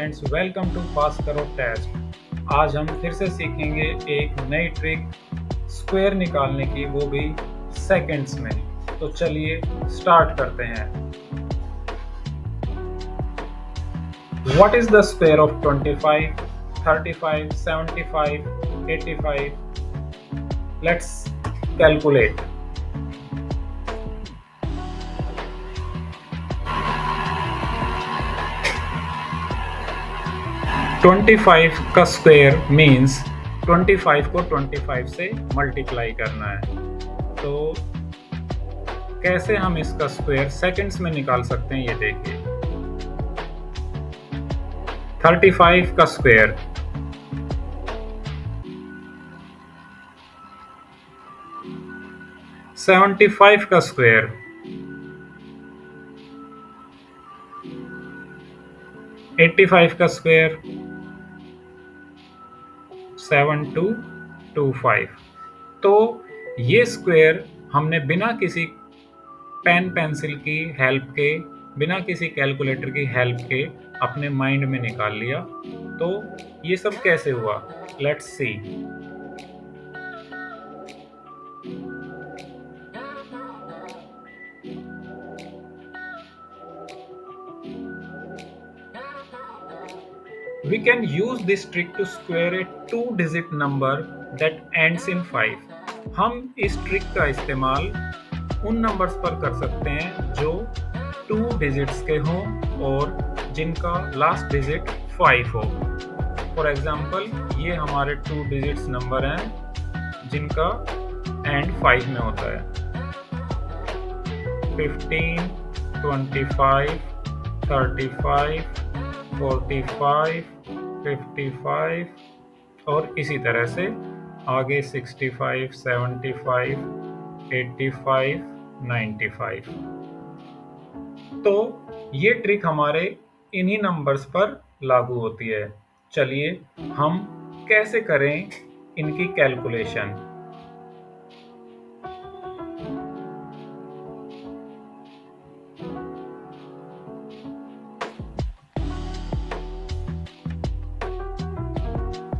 Friends, welcome to पास करो test. आज हम फिर से सीखेंगे एक नई ट्रिक स्क्वायर निकालने की, वो भी सेकंड्स में। तो चलिए स्टार्ट करते हैं। What is the square of 25, 35, 75, 85? Let's calculate. Twenty five का स्क्वायर मीन्स 25 को 25 से मल्टीप्लाई करना है। तो कैसे हम इसका स्क्वायर सेकंड्स में निकाल सकते हैं, ये देखिए। 35 का स्क्वायर 75 का स्क्वायर 85 का स्क्वायर 7225। तो ये स्क्वायर हमने बिना किसी पेन पेंसिल की हेल्प के, बिना किसी कैलकुलेटर की हेल्प के अपने माइंड में निकाल लिया। तो ये सब कैसे हुआ, let's see. We can use this trick to square a 2-digit number that ends in 5। हम इस ट्रिक का इस्तेमाल उन नंबर्स पर कर सकते हैं जो 2 डिजिट्स के हों और जिनका लास्ट डिजिट 5 हो। फॉर एग्जाम्पल, ये हमारे 2 डिजिट्स नंबर हैं जिनका एंड 5 में होता है। 15, 25, 35, 45, 55 और इसी तरह से आगे 65, 75, 85, 95। तो ये ट्रिक हमारे इन्हीं नंबर्स पर लागू होती है। चलिए हम कैसे करें इनकी calculation.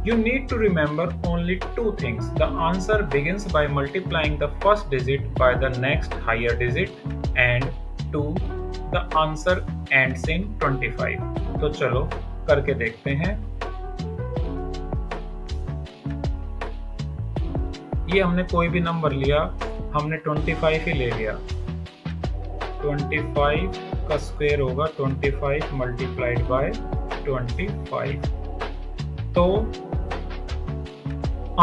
You need to remember only 2 things. The answer begins by multiplying the first digit by the next higher digit, and 2, the answer ends in 25. तो चलो करके देखते हैं। ये हमने कोई भी नंबर लिया, हमने 25 ही ले लिया। 25 का स्क्वायर होगा 25 मल्टीप्लाइड बाय 25। तो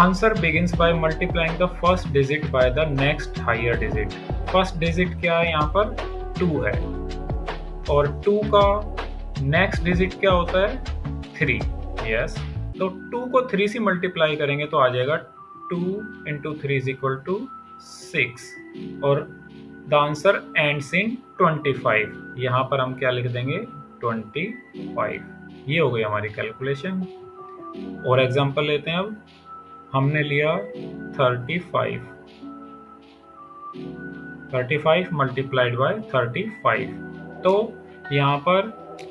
answer begins by multiplying the first digit by the next higher digit। First digit क्या है, यहाँ पर 2 है, और 2 का नेक्स्ट डिजिट क्या होता है, 3। यस, तो 2 को 3 से मल्टीप्लाई करेंगे तो आ जाएगा 2 × 3 = 6, और द आंसर एंड्स इन 25। यहाँ पर हम क्या लिख देंगे, 25। ये हो गई हमारी कैलकुलेशन। और एग्जांपल लेते हैं। अब हमने लिया 35 मल्टीप्लाइड बाय 35। तो यहाँ पर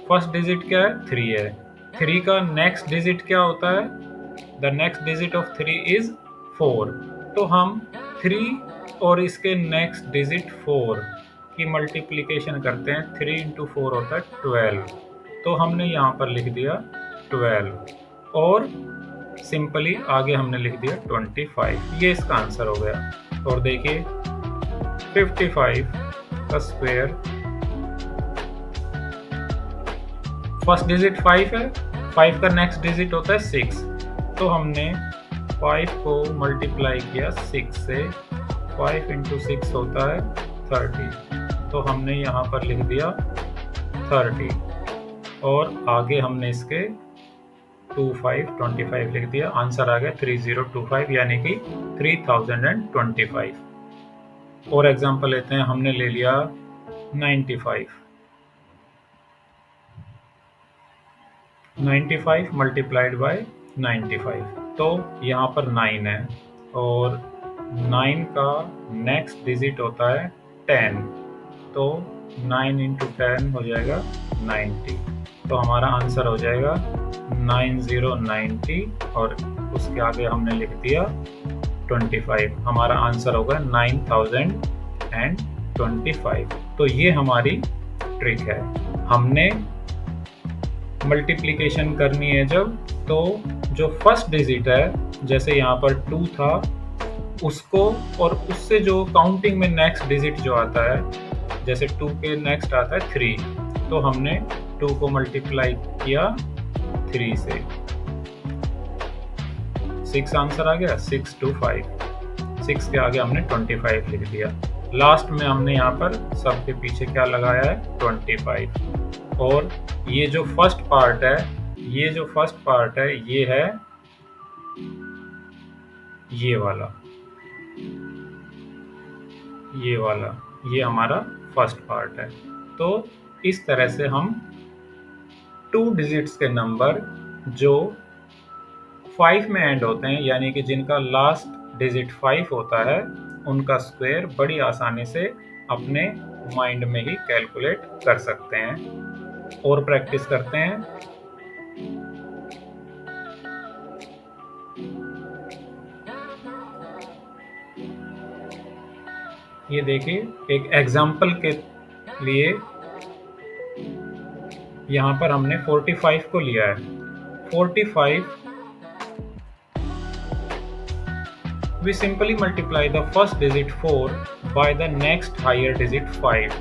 फर्स्ट डिजिट क्या है, 3 है। 3 का नेक्स्ट डिजिट क्या होता है, the next digit of 3 is 4। तो हम 3 और इसके नेक्स्ट डिजिट 4 की मल्टीप्लिकेशन करते हैं। 3 × 4 होता है 12। तो हमने यहाँ पर लिख दिया 12, और सिंपली आगे हमने लिख दिया 25। ये इसका आंसर हो गया। और देखिए 55 का स्क्वायर, फर्स्ट डिजिट 5 है, 5 का नेक्स्ट डिजिट होता है 6। तो हमने 5 को मल्टीप्लाई किया 6 से। 5 × 6 होता है 30। तो हमने यहाँ पर लिख दिया 30, और आगे हमने इसके 25 लिख दिया। आंसर आ गया 3025, यानी कि 3025। और एग्जांपल लेते हैं। हमने ले लिया 95 मल्टीप्लाइड बाय 95। तो यहाँ पर 9 है, और 9 का नेक्स्ट डिजिट होता है 10। तो 9 × 10 हो जाएगा 90। तो हमारा आंसर हो जाएगा 9090 और उसके आगे हमने लिख दिया 25। हमारा आंसर होगा 9025। तो ये हमारी ट्रिक है। हमने मल्टीप्लिकेशन करनी है जब, तो जो फर्स्ट डिजिट है, जैसे यहाँ पर 2 था, उसको और उससे जो काउंटिंग में नेक्स्ट डिजिट जो आता है, जैसे 2 के नेक्स्ट आता है 3, तो हमने 2 को मल्टीप्लाई किया 3 से। 6 आंसर आ गया, 625। 6 के आगे हमने 25 लिख दिया। लास्ट में हमने यहाँ पर सबके पीछे क्या लगाया है, 25। और ये जो फर्स्ट पार्ट है, ये है ये वाला, ये हमारा फर्स्ट पार्ट है। तो इस तरह से हम 2 डिजिट्स के नंबर जो 5 में एंड होते हैं, यानी कि जिनका लास्ट डिजिट 5 होता है, उनका स्क्वायर बड़ी आसानी से अपने माइंड में ही कैलकुलेट कर सकते हैं। और प्रैक्टिस करते हैं। ये देखिए, एक एग्जाम्पल के लिए यहाँ पर हमने 45 को लिया है। 45, we simply multiply the first digit 4 by the next higher digit 5,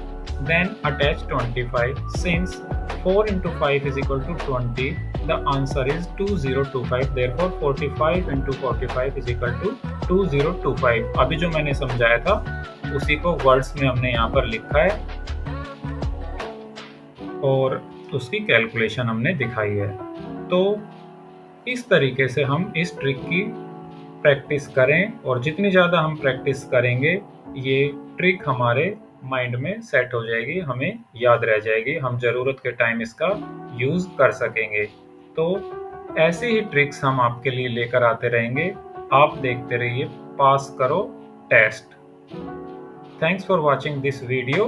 then attach 25. Since 4 into 5 is equal to 20, the answer is 2025. Therefore 45 into 45 is equal to 2025. अभी जो मैंने समझाया था उसी को वर्ड्स में हमने यहाँ पर लिखा है और उसकी कैलकुलेशन हमने दिखाई है। तो इस तरीके से हम इस ट्रिक की प्रैक्टिस करें, और जितनी ज़्यादा हम प्रैक्टिस करेंगे, ये ट्रिक हमारे माइंड में सेट हो जाएगी, हमें याद रह जाएगी, हम ज़रूरत के टाइम इसका यूज़ कर सकेंगे। तो ऐसे ही ट्रिक्स हम आपके लिए लेकर आते रहेंगे। आप देखते रहिए पास करो test. Thanks for watching this video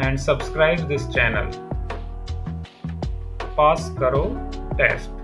and subscribe this channel. Pass करो टेस्ट।